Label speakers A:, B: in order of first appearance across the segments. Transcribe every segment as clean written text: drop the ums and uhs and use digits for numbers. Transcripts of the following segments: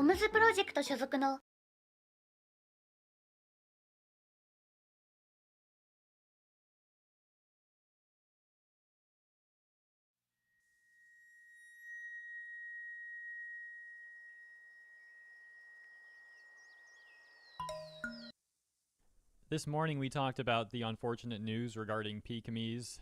A: おむつプロジェクト所属の
B: This morning we talked about the unfortunate news regarding Pikamis.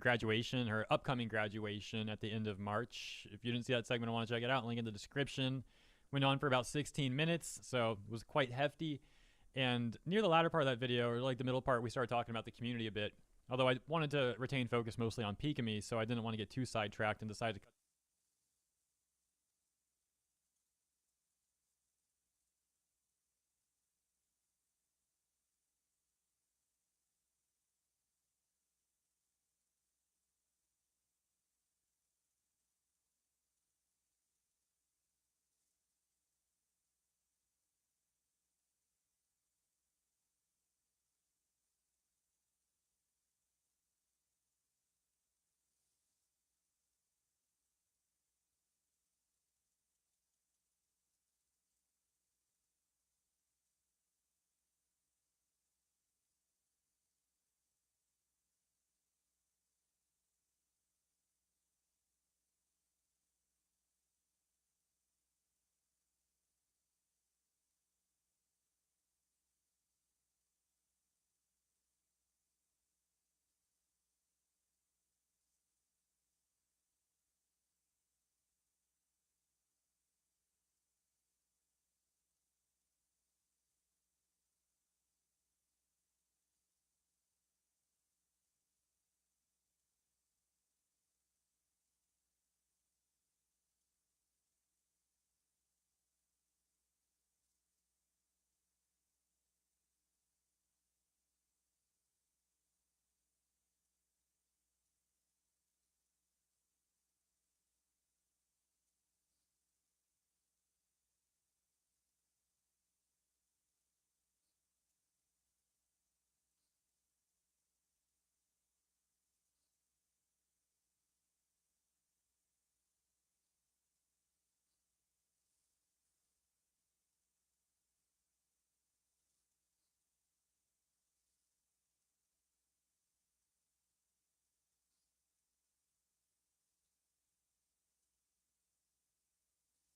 B: Graduation, her upcoming graduation at the end of March. If you didn't see that segment, I want to check it out. Link in the description. Went on for about 16 minutes, so it was quite hefty. And near the latter part of that video, or like the middle part, we started talking about the community a bit. Although I wanted to retain focus mostly on Pikami, so I didn't want to get too sidetracked and decided to cut.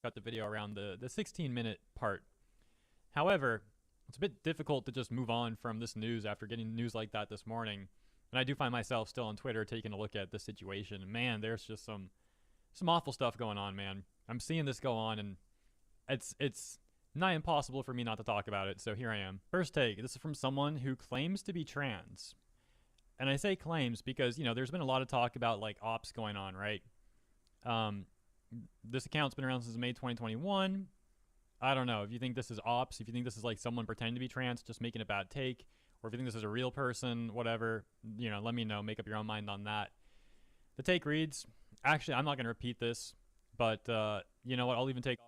B: got the video around the 16-minute part. However, it's a bit difficult to just move on from this news after getting news like that this morning. And I do find myself still on Twitter taking a look at the situation. Man, there's just some awful stuff going on, man. I'm seeing this go on, and it's nigh impossible for me not to talk about it. So here I am. First take. This is from someone who claims to be trans. And I say claims because, there's been a lot of talk about like ops going on, right? This account's been around since May 2021. I don't know if you think this is ops, if you think this is like someone pretending to be trans, just making a bad take, or if you think this is a real person, whatever, let me know. Make up your own mind on that. The take reads, actually, I'm not going to repeat this, but you know what? I'll even take off.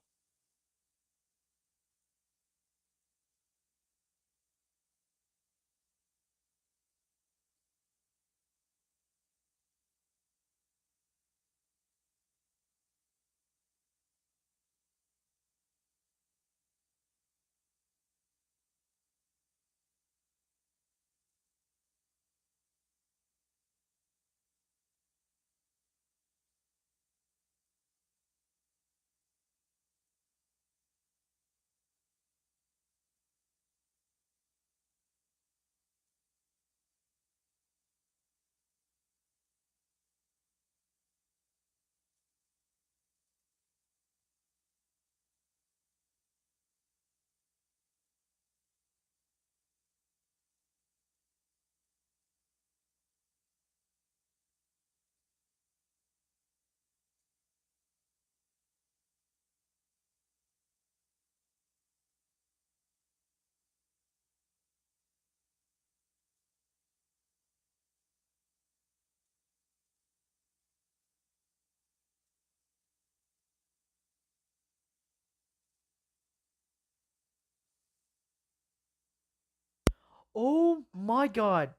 C: Oh my god.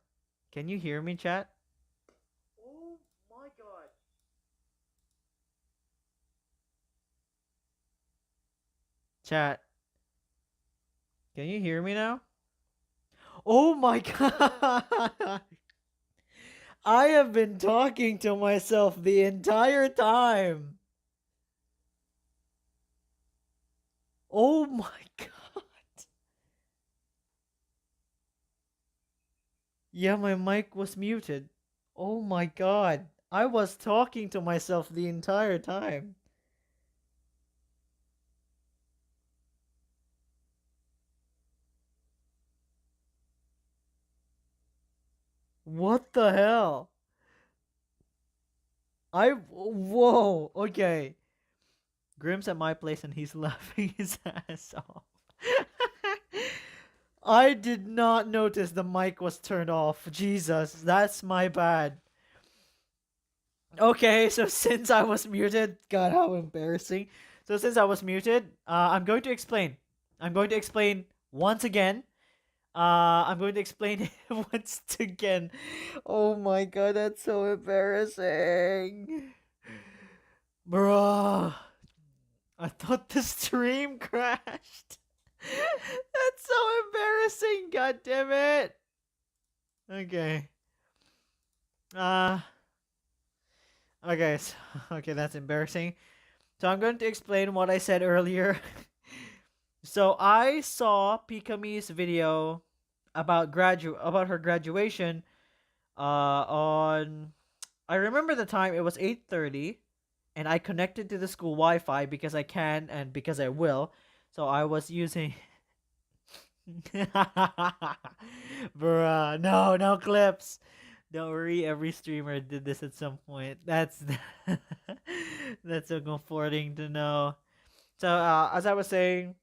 C: Can you hear me, chat? Oh my god. Chat, can you hear me now? Oh my god. I have been talking to myself the entire time. Oh my god. Yeah, my mic was muted. Oh my god. I was talking to myself the entire time. What the hell? Whoa, okay. Grim's at my place and he's laughing his ass off. I did not notice the mic was turned off. Jesus, that's my bad. Okay, so since I was muted, God, how embarrassing. So since I was muted, I'm going to explain. I'm going to explain once again. I'm going to explain it once again. Oh my god, that's so embarrassing. Bruh. I thought the stream crashed. That's so embarrassing. God damn it. Okay. Uh okay, so, okay, that's embarrassing. So I'm going to explain what I said earlier. So I saw Pikami's video about her graduation on I remember the time it was 8:30 and I connected to the school Wi-Fi because I can and because I will. So I was using Bruh, no clips. Don't worry, every streamer did this at some point. That's that's so comforting to know. So as I was saying,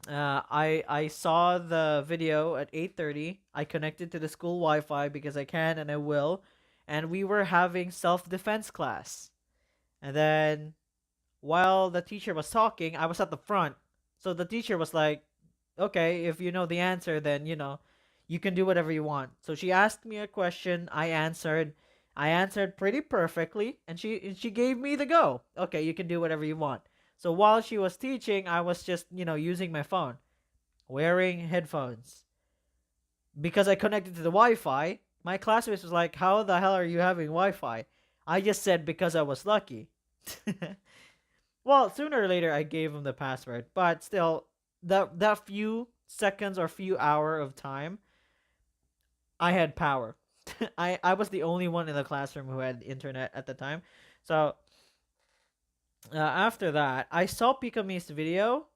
C: I saw the video at 8:30. I connected to the school Wi-Fi because I can and I will, and we were having self-defense class. And then while the teacher was talking, I was at the front. So the teacher was like, "Okay, if you know the answer, then you can do whatever you want." So she asked me a question. I answered. I answered pretty perfectly, and she gave me the go. Okay, you can do whatever you want. So while she was teaching, I was just using my phone, wearing headphones because I connected to the Wi-Fi. My classmates was like, "How the hell are you having Wi-Fi?" I just said because I was lucky. Well, sooner or later I gave him the password, but still, that few seconds or few hour of time, I had power. I was the only one in the classroom who had internet at the time. So after that, I saw Pikami's video.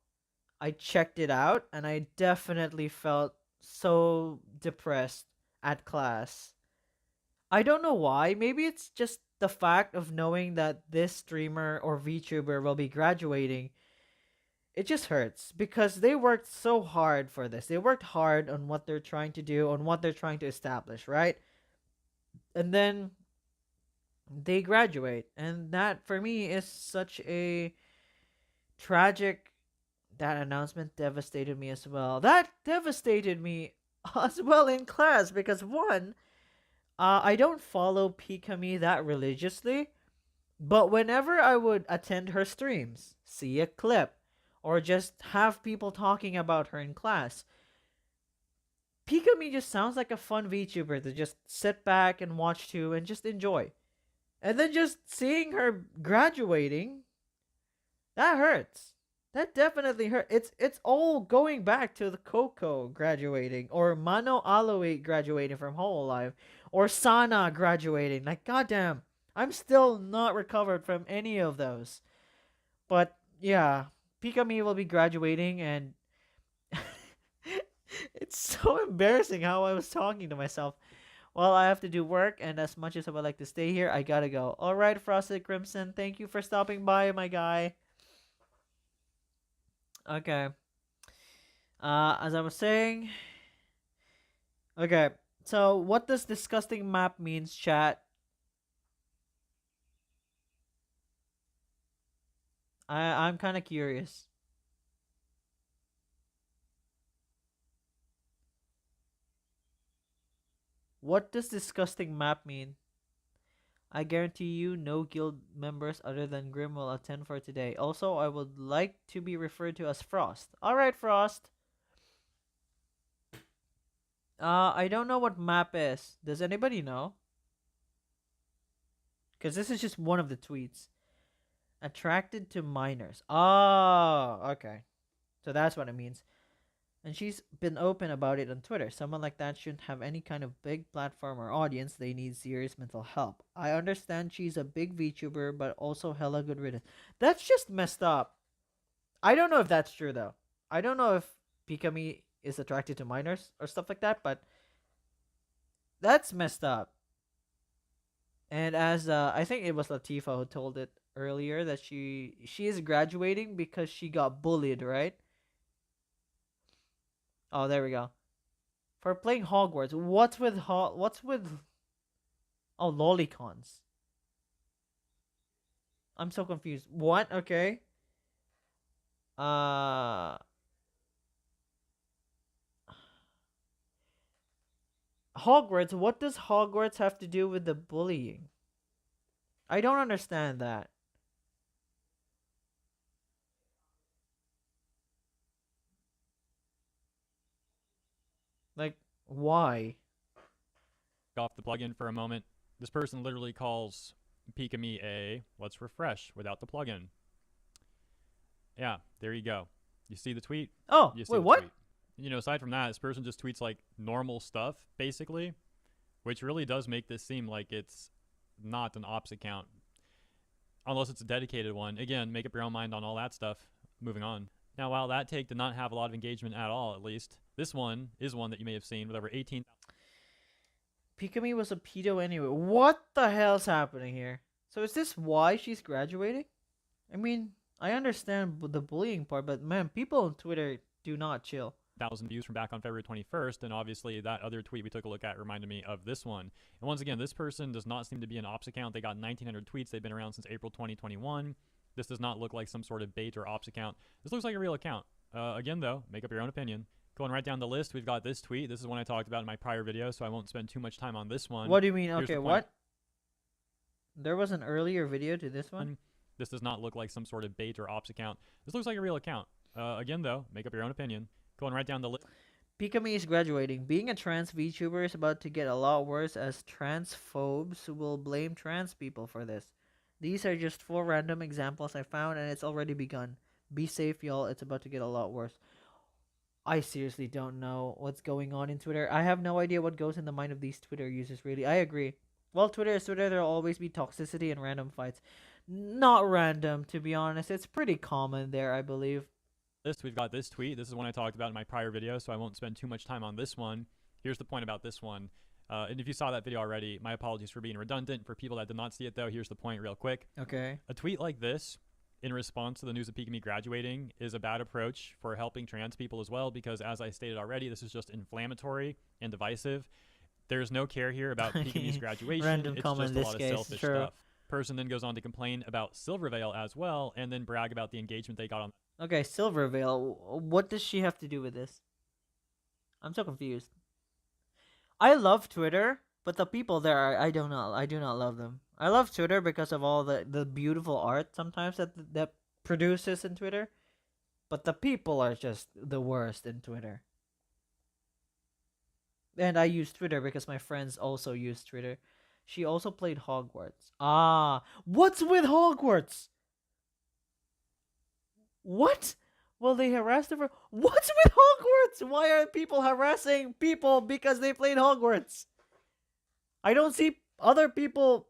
C: I checked it out, and I definitely felt so depressed at class. I don't know why. Maybe it's just the fact of knowing that this streamer or VTuber will be graduating. It just hurts because they worked so hard for this. They worked hard on what they're trying to do, on what they're trying to establish, right? And then they graduate. And that for me is such a tragic. That announcement devastated me as well. That devastated me as well in class because one, I don't follow Pikami that religiously, but whenever I would attend her streams, see a clip, or just have people talking about her in class, Pikami just sounds like a fun VTuber to just sit back and watch to and just enjoy. And then just seeing her graduating, that hurts. That definitely hurt. It's all going back to the Coco graduating or Mano Aloe graduating from Hololive or Sana graduating. Like goddamn, I'm still not recovered from any of those. But yeah, Pikami will be graduating and it's so embarrassing how I was talking to myself. Well, I have to do work, and as much as I would like to stay here, I gotta go. Alright, Frosted Crimson, thank you for stopping by, my guy. Okay. As I was saying, okay. So, what does disgusting map means, chat? I'm kind of curious. What does disgusting map mean? I guarantee you no guild members other than Grim will attend for today. Also, I would like to be referred to as Frost. Alright, Frost. I don't know what map is. Does anybody know? Because this is just one of the tweets. Attracted to minors. Oh, okay. So that's what it means. And she's been open about it on Twitter. Someone like that shouldn't have any kind of big platform or audience. They need serious mental help. I understand she's a big VTuber, but also hella good riddance. That's just messed up. I don't know if that's true, though. I don't know if Pikami is attracted to minors or stuff like that, but that's messed up. And as I think it was Latifa who told it earlier that she is graduating because she got bullied, right? Oh, there we go. For playing Hogwarts, what's with oh lolicons? I'm so confused. What? Okay. Hogwarts, what does Hogwarts have to do with the bullying? I don't understand that. Like, why?
B: Off the plugin for a moment. This person literally calls Pikami a let's refresh without the plugin. Yeah, there you go. You see the tweet?
C: Oh,
B: You see
C: wait,
B: the
C: what?
B: tweet. You know, aside from that, this person just tweets like normal stuff, basically, which really does make this seem like it's not an ops account. Unless it's a dedicated one. Again, make up your own mind on all that stuff. Moving on. Now, while that take did not have a lot of engagement at all, at least, this one is one that you may have seen with over 18.
C: Pikami was a pedo anyway. What the hell's happening here? So is this why she's graduating? I mean, I understand the bullying part, but man, people on Twitter do not chill.
B: 1,000 views from back on February 21st, and obviously that other tweet we took a look at reminded me of this one. And once again, this person does not seem to be an ops account. They got 1,900 tweets. They've been around since April 2021. This does not look like some sort of bait or ops account. This looks like a real account. Again, though, make up your own opinion. Going right down the list, we've got this tweet. This is one I talked about in my prior video, so I won't spend too much time on this one.
C: What do you mean?
B: Here's
C: Okay,
B: the point.
C: what? There was an earlier video to this one?
B: This does not look like some sort of bait or ops account. This looks like a real account. Again, though, make up your own opinion. Going right down the list.
C: Pikami is graduating. Being a trans VTuber is about to get a lot worse as transphobes will blame trans people for this. These are just 4 random examples I found, and it's already begun. Be safe, y'all. It's about to get a lot worse. I seriously don't know what's going on in Twitter. I have no idea what goes in the mind of these Twitter users, really. I agree. Well, Twitter is Twitter. There'll always be toxicity and random fights. Not random, to be honest. It's pretty common there, I believe.
B: We've got this tweet. This is one I talked about in my prior video, so I won't spend too much time on this one. Here's the point about this one. And if you saw that video already, my apologies for being redundant. For people that did not see it, though, here's the point real quick.
C: Okay.
B: A tweet like this, in response to the news of Pika Me graduating, is a bad approach for helping trans people as well, because as I stated already, this is just inflammatory and divisive. There's no care here about Pika Me's graduation.
C: Random
B: it's
C: comment
B: just a lot of
C: case,
B: selfish
C: true.
B: stuff. Person then goes on to complain about Silverveil as well, and then brag about the engagement they got on.
C: Okay, Silverveil. What does she have to do with this? I'm so confused. I love Twitter, but the people there, I do not love them. I love Twitter because of all the beautiful art sometimes that produces in Twitter, but the people are just the worst in Twitter. And I use Twitter because my friends also use Twitter. She also played Hogwarts. Ah, what's with Hogwarts? What? Well, they harassed her for... What's with Hogwarts? Why are people harassing people because they played Hogwarts? I don't see other people...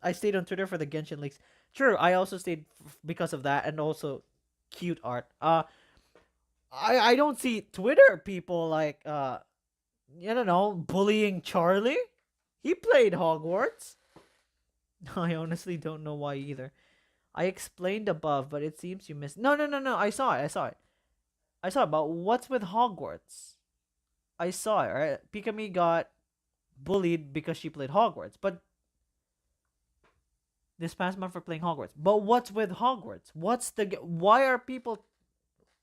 C: I stayed on Twitter for the Genshin leaks. True, I also stayed because of that, and also cute art. I don't see Twitter people like, I don't know, bullying Charlie. He played Hogwarts. I honestly don't know why either. I explained above, but it seems you missed... No. I saw it. But what's with Hogwarts? I saw it, right? Pikami got bullied because she played Hogwarts. But this past month for playing Hogwarts. But what's with Hogwarts? Why are people...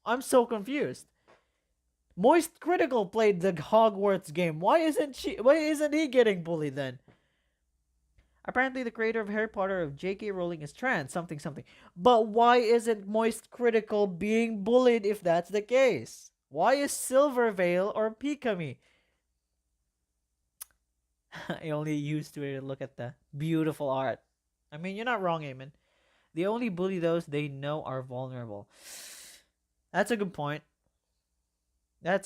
C: I'm so confused. Moist Critical played the Hogwarts game. Why isn't he getting bullied then? Apparently, the creator of Harry Potter of J.K. Rowling is trans, something. But why isn't Moist Critical being bullied if that's the case? Why is Silverveil or Pikami? I only used Twitter to look at the beautiful art. I mean, you're not wrong, Eamon. They only bully those they know are vulnerable. That's a good point. I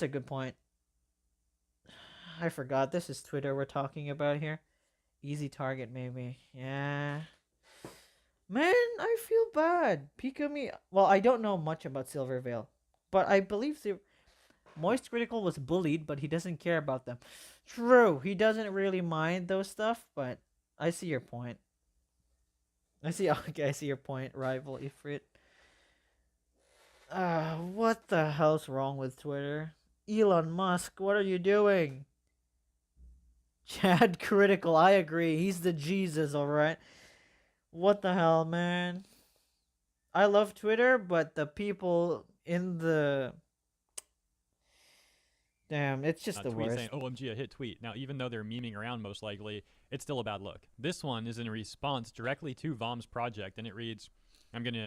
C: forgot. This is Twitter we're talking about here. Easy target, maybe. Yeah. Man, I feel bad. Pikami... Well, I don't know much about Silverveil, but I believe Moist Critical was bullied, but he doesn't care about them. True, he doesn't really mind those stuff, but I see your point. I see your point, Rival Ifrit. What the hell's wrong with Twitter? Elon Musk, what are you doing? Chad Critical, I agree. He's the Jesus, alright? What the hell, man? I love Twitter, but the people in the... Damn, it's just the worst.
B: Saying, OMG, a hit tweet. Now, even though they're memeing around most likely, it's still a bad look. This one is in response directly to Vom's project, and it reads, I'm going to...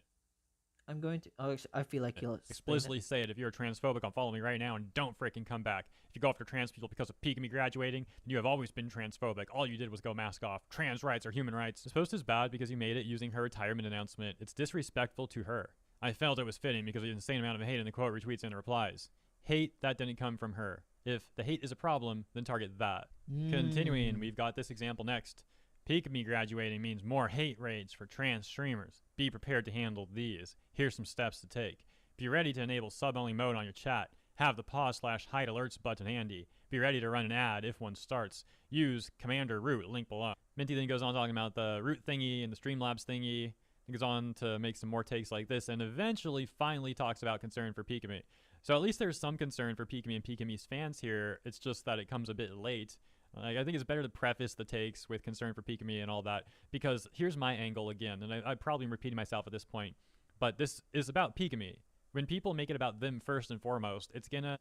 C: Oh, I feel like you'll
B: explicitly say it. If you're transphobic, unfollow me right now and don't freaking come back. If you go after trans people because of Pikami graduating, then you have always been transphobic. All you did was go mask off. Trans rights are human rights. This post is bad because you made it using her retirement announcement. It's disrespectful to her. I felt it was fitting because of the insane amount of hate in the quote, retweets, and replies. Hate that didn't come from her. If the hate is a problem, then target that. Continuing, we've got this example next. Pikami graduating means more hate raids for trans streamers. Be prepared to handle these. Here's some steps to take. Be ready to enable sub-only mode on your chat. Have the pause/hide alerts button handy. Be ready to run an ad if one starts. Use Commander Root, link below. Minty then goes on talking about the Root thingy and the Streamlabs thingy. He goes on to make some more takes like this and eventually finally talks about concern for Pikami. So at least there's some concern for Pikami and Pikami's fans here. It's just that it comes a bit late. I think it's better to preface the takes with concern for Pikami and all that, because here's my angle again, and I probably am repeating myself at this point, but this is about Pikami. When people make it about them first and foremost, it's gonna...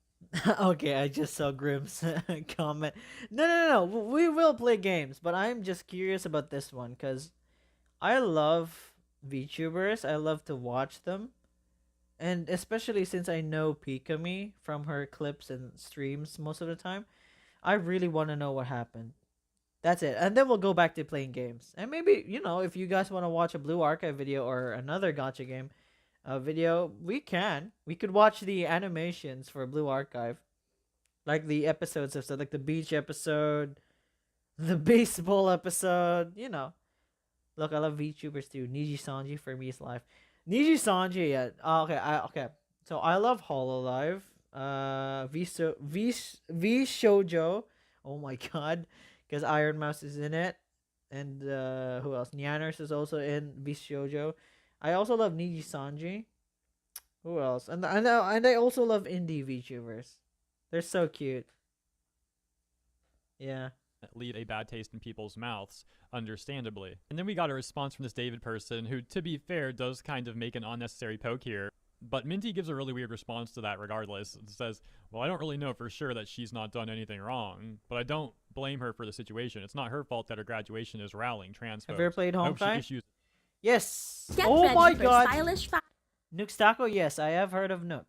C: Okay, I just saw Grim's comment. No. We will play games, but I'm just curious about this one, because I love VTubers. I love to watch them. And especially since I know Pikami from her clips and streams most of the time, I really want to know what happened. That's it. And then we'll go back to playing games. And maybe, if you guys want to watch a Blue Archive video or another gacha game video, we can. We could watch the animations for Blue Archive. Like the episodes of stuff, like the beach episode, the baseball episode, Look, I love VTubers too. Niji Sanji for me is life. Niji Sanji, yeah. Okay. So I love Hololive. V Shoujo. Oh my god, because Iron Mouse is in it, and who else? Nyanners is also in V Shoujo. I also love Niji Sanji. Who else? And I also love indie VTubers. They're so cute. Yeah.
B: leave a bad taste in people's mouths, understandably. And then we got a response from this David person who, to be fair, does kind of make an unnecessary poke here. But Minty gives a really weird response to that regardless. It says, well, I don't really know for sure that she's not done anything wrong, but I don't blame her for the situation. It's not her fault that her graduation is rallying trans folks.
C: Have you ever played
B: I hope she
C: Honkai?
B: issues-
C: Yes.
D: Get
C: Oh
D: ready
C: my
D: for
C: god.
D: stylish
C: Nux Taco, yes, I have heard of Nux.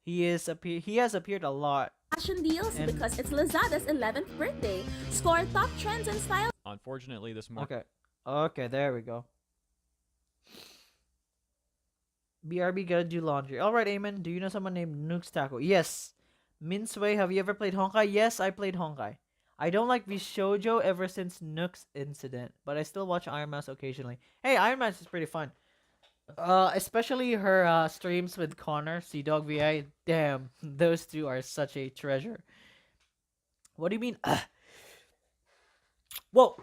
C: He has appeared a lot.
D: fashion deals
C: And-
D: because it's Lazada's 11th birthday. Score top trends and style
B: Unfortunately, this morning.
C: Okay, there we go. BRB gotta do laundry. Alright, Amen, do you know someone named Nux Taco? Yes. Minsway, have you ever played Honkai? Yes, I played Honkai. I don't like Shoujo ever since Nux incident, but I still watch Iron Mouse occasionally. Hey, Iron Mouse is pretty fun. Especially her streams with Connor, Sea Dog VI. Damn, those two are such a treasure. What do you mean? Whoa!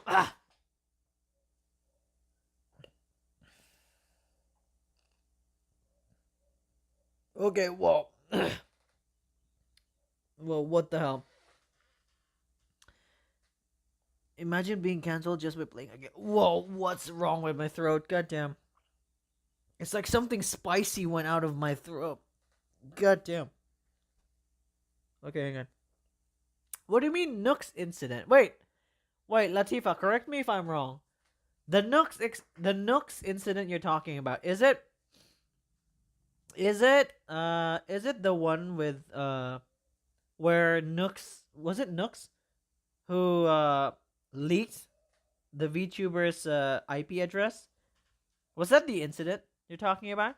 C: Okay, whoa. Well, what the hell? Imagine being cancelled just by playing again. Whoa, what's wrong with my throat? Goddamn. It's like something spicy went out of my throat. Goddamn. Okay, hang on. What do you mean Nux incident? Wait, Latifa, correct me if I'm wrong. The Nux incident you're talking about, is it the one with where Nux, was it Nux who leaked the VTuber's IP address? Was that the incident you're talking about?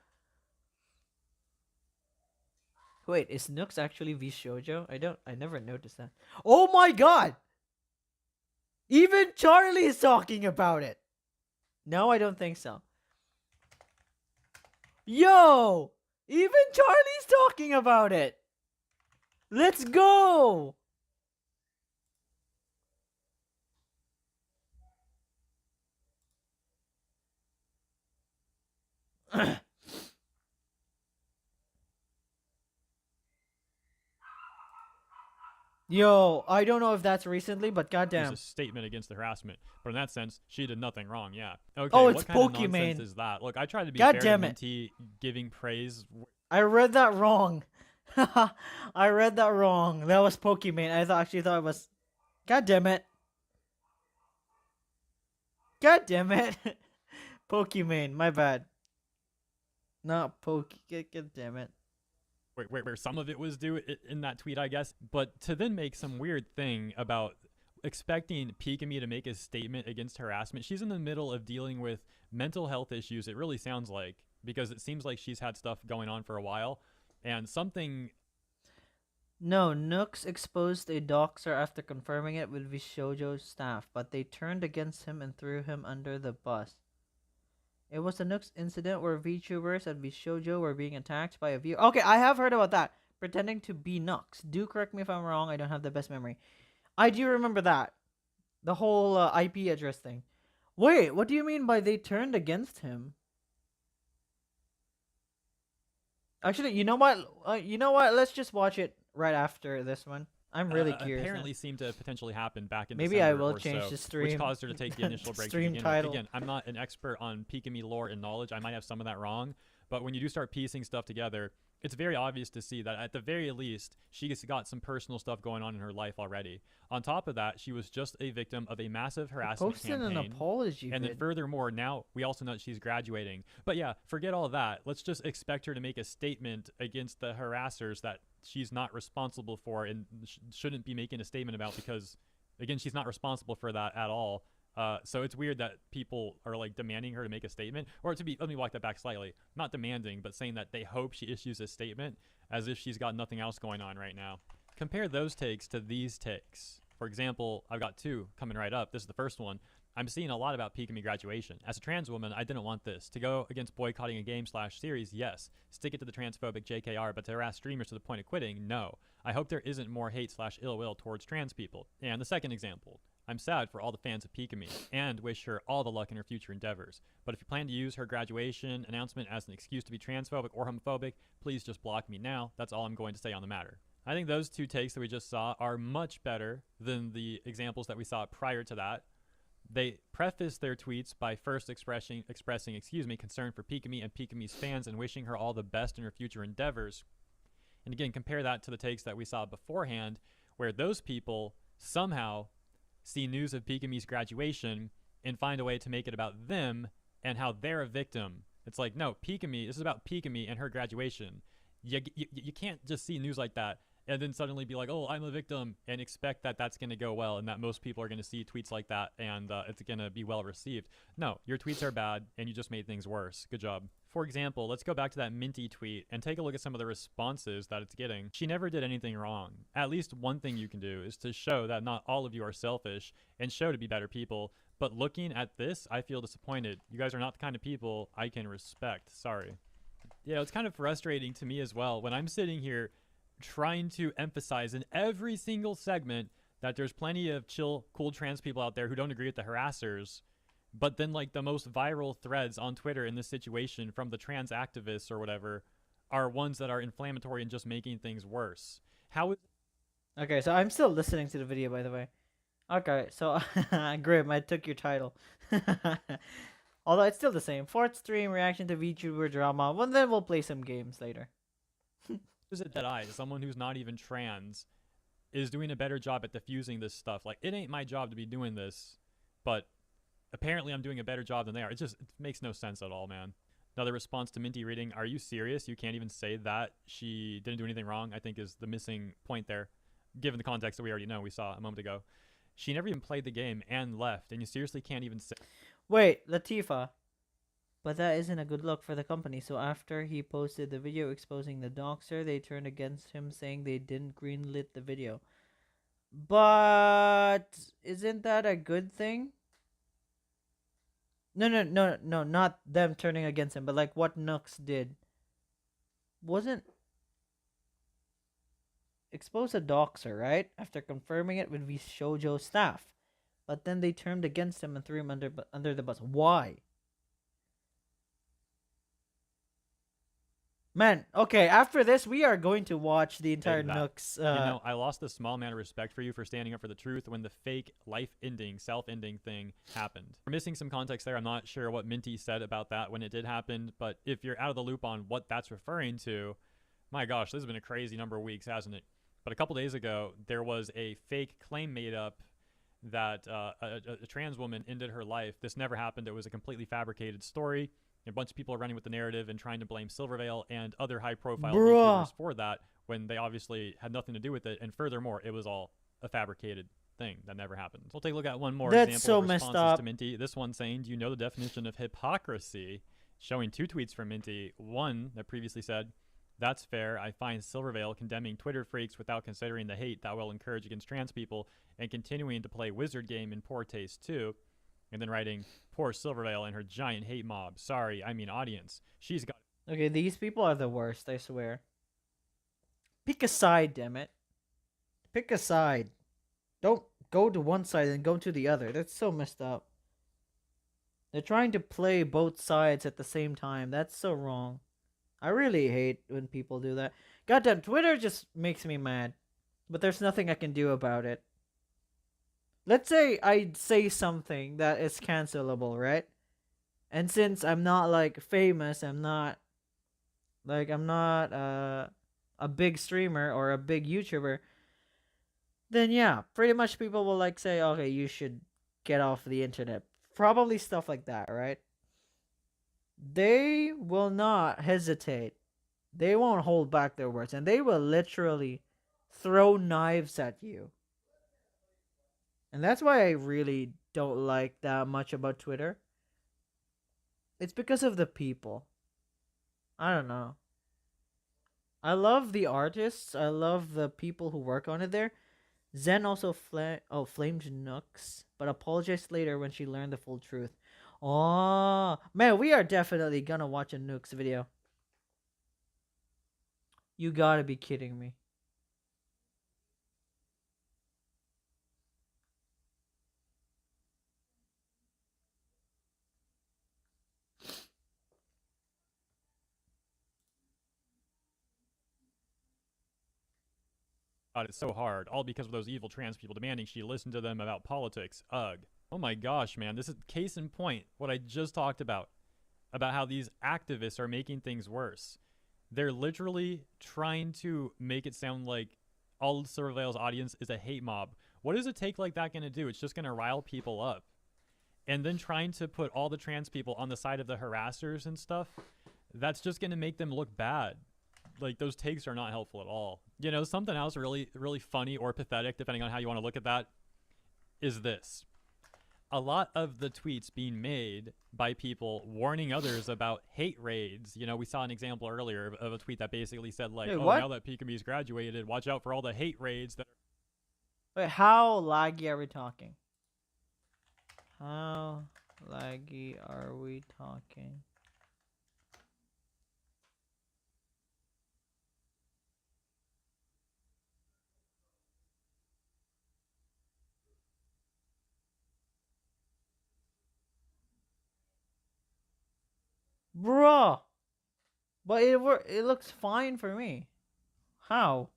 C: Wait, is Nux actually V Shoujo? I never noticed that. Oh my god! Even Charlie is talking about it. No, I don't think so. Yo! Even Charlie's talking about it. Let's go! Yo, I don't know if that's recently, but goddamn.
B: Use a statement against the harassment, but in that sense, she did nothing wrong. Yeah. Okay.
C: Oh, it's
B: what kind of
C: Pokimane.
B: nonsense is that? Look, I tried to be
C: God
B: fair
C: damn
B: to
C: it.
B: Minty, giving praise.
C: I read that wrong. I read that wrong. That was Pokimane. Actually thought it was. God damn it. God damn it. Pokimane. My bad. Not Poke. God damn it.
B: Where some of it was due in that tweet, I guess. But to then make some weird thing about expecting Pikami to make a statement against harassment, she's in the middle of dealing with mental health issues, it really sounds like, because it seems like she's had stuff going on for a while. And something...
C: No, Nux exposed a doxer after confirming it with Vishoujo's staff, but they turned against him and threw him under the bus. It was a Nux incident where VTubers at Vishoujo were being attacked by a viewer. Okay, I have heard about that. Pretending to be Nux. Do correct me if I'm wrong. I don't have the best memory. I do remember that. The whole IP address thing. Wait, what do you mean by they turned against him? Actually, you know what? Let's just watch it right after this one. I'm really curious.
B: Apparently seemed to potentially happen back in
C: Maybe I
B: December
C: will
B: or
C: change
B: so,
C: the stream.
B: which caused her to take the initial break.
C: Stream
B: to begin with.
C: title.
B: Again, I'm not an expert on Pikami lore and knowledge. I might have some of that wrong, but when you do start piecing stuff together, it's very obvious to see that at the very least, she's got some personal stuff going on in her life already. On top of that, she was just a victim of a massive harassment
C: Posted
B: campaign.
C: an apology
B: And then
C: vid.
B: furthermore, now we also know that she's graduating. But yeah, forget all that. Let's just expect her to make a statement against the harassers that she's not responsible for and shouldn't be making a statement about because Again, she's not responsible for that at all. So it's weird that people are like demanding her to make a statement, or let me walk that back slightly. Not demanding, but saying that they hope she issues a statement as if she's got nothing else going on right now. Compare those takes to these takes. For example, I've got two coming right up. This is the first one. I'm seeing a lot about Pikami graduation. As a trans woman, I didn't want this. To go against boycotting a game/series, yes. Stick it to the transphobic JKR, but to harass streamers to the point of quitting, no. I hope there isn't more hate/ill will towards trans people. And the second example. I'm sad for all the fans of Pikami and wish her all the luck in her future endeavors. But if you plan to use her graduation announcement as an excuse to be transphobic or homophobic, please just block me now. That's all I'm going to say on the matter. I think those two takes that we just saw are much better than the examples that we saw prior to that. They preface their tweets by first expressing concern for Pikami and Pikami's fans and wishing her all the best in her future endeavors. And again, compare that to the takes that we saw beforehand, where those people somehow see news of Pikami's graduation and find a way to make it about them and how they're a victim. It's like, no, Pikami, this is about Pikami and her graduation. You can't just see news like that and then suddenly be like, oh, I'm a victim, and expect that that's going to go well and that most people are going to see tweets like that and it's going to be well received. No, your tweets are bad and you just made things worse. Good job. For example, let's go back to that Minty tweet and take a look at some of the responses that it's getting. She never did anything wrong. At least one thing you can do is to show that not all of you are selfish and show to be better people. But looking at this, I feel disappointed. You guys are not the kind of people I can respect. Sorry. Yeah, it's kind of frustrating to me as well when I'm sitting here trying to emphasize in every single segment that there's plenty of chill, cool trans people out there who don't agree with the harassers. But then, like, the most viral threads on Twitter in this situation from the trans activists or whatever are ones that are inflammatory and just making things worse. How is...
C: Okay, so I'm still listening to the video, by the way. Okay, so Grim, I took your title. Although it's still the same. Fourth stream reaction to VTuber drama. Well, then we'll play some games later.
B: Is it that someone who's not even trans, is doing a better job at diffusing this stuff? Like, it ain't my job to be doing this, but apparently I'm doing a better job than they are. It makes no sense at all, man. Another response to Minty reading, are you serious? You can't even say that she didn't do anything wrong, I think is the missing point there, given the context that we already know, we saw a moment ago. She never even played the game and left, and you seriously can't even say...
C: Wait, Latifa. But that isn't a good look for the company. So after he posted the video exposing the doxer, they turned against him saying they didn't greenlit the video. But isn't that a good thing? No, not them turning against him, but like what Nux did. Wasn't expose a doxer, right? After confirming it with V Shoujo staff. But then they turned against him and threw him under the bus. Why? Man, okay, after this, we are going to watch the entire Nux.
B: I lost a small amount of respect for you for standing up for the truth when the fake life-ending, self-ending thing happened. We're missing some context there. I'm not sure what Minty said about that when it did happen, but if you're out of the loop on what that's referring to, my gosh, this has been a crazy number of weeks, hasn't it? But a couple days ago, there was a fake claim made up that a trans woman ended her life. This never happened. It was a completely fabricated story. A bunch of people are running with the narrative and trying to blame Silverveil and other high-profile VTubers for that when they obviously had nothing to do with it. And furthermore, it was all a fabricated thing that never happened. We'll take a look at one more example of responses to Minty. This one saying, do you know the definition of hypocrisy? Showing two tweets from Minty. One that previously said, that's fair. I find Silverveil condemning Twitter freaks without considering the hate that will encourage against trans people and continuing to play Wizard game in poor taste too. And then writing, poor Silverveil and her giant hate mob. Sorry, I mean audience. She's got...
C: Okay, these people are the worst, I swear. Pick a side, damn it. Pick a side. Don't go to one side and go to the other. That's so messed up. They're trying to play both sides at the same time. That's so wrong. I really hate when people do that. Goddamn, Twitter just makes me mad. But there's nothing I can do about it. Let's say I say something that is cancelable, right? And since I'm not like famous, I'm not a big streamer or a big YouTuber, then yeah, pretty much people will like say, okay, you should get off the internet. Probably stuff like that, right? They will not hesitate. They won't hold back their words, and they will literally throw knives at you. And that's why I really don't like that much about Twitter. It's because of the people. I don't know. I love the artists. I love the people who work on it there. Zen also flamed Nooks, but apologized later when she learned the full truth. Oh man, we are definitely gonna watch a Nooks video. You gotta be kidding me.
B: God, it's so hard, all because of those evil trans people demanding she listen to them about politics. Ugh. Oh my gosh, man, this is case in point what I just talked about how these activists are making things worse. They're literally trying to make it sound like all of Surveil's audience is a hate mob. What is a take like that going to do? It's just going to rile people up. And then trying to put all the trans people on the side of the harassers and stuff, that's just going to make them look bad. Like, those takes are not helpful at all. You know, something else really, really funny or pathetic, depending on how you want to look at that, is this. A lot of the tweets being made by people warning others about hate raids. You know, we saw an example earlier of a tweet that basically said, like,
C: Wait,
B: oh,
C: what?
B: now that Pikachu's graduated, watch out for all the hate raids that are...
C: Wait, how laggy are we talking? How laggy are we talking? Bruh! But it looks fine for me. How?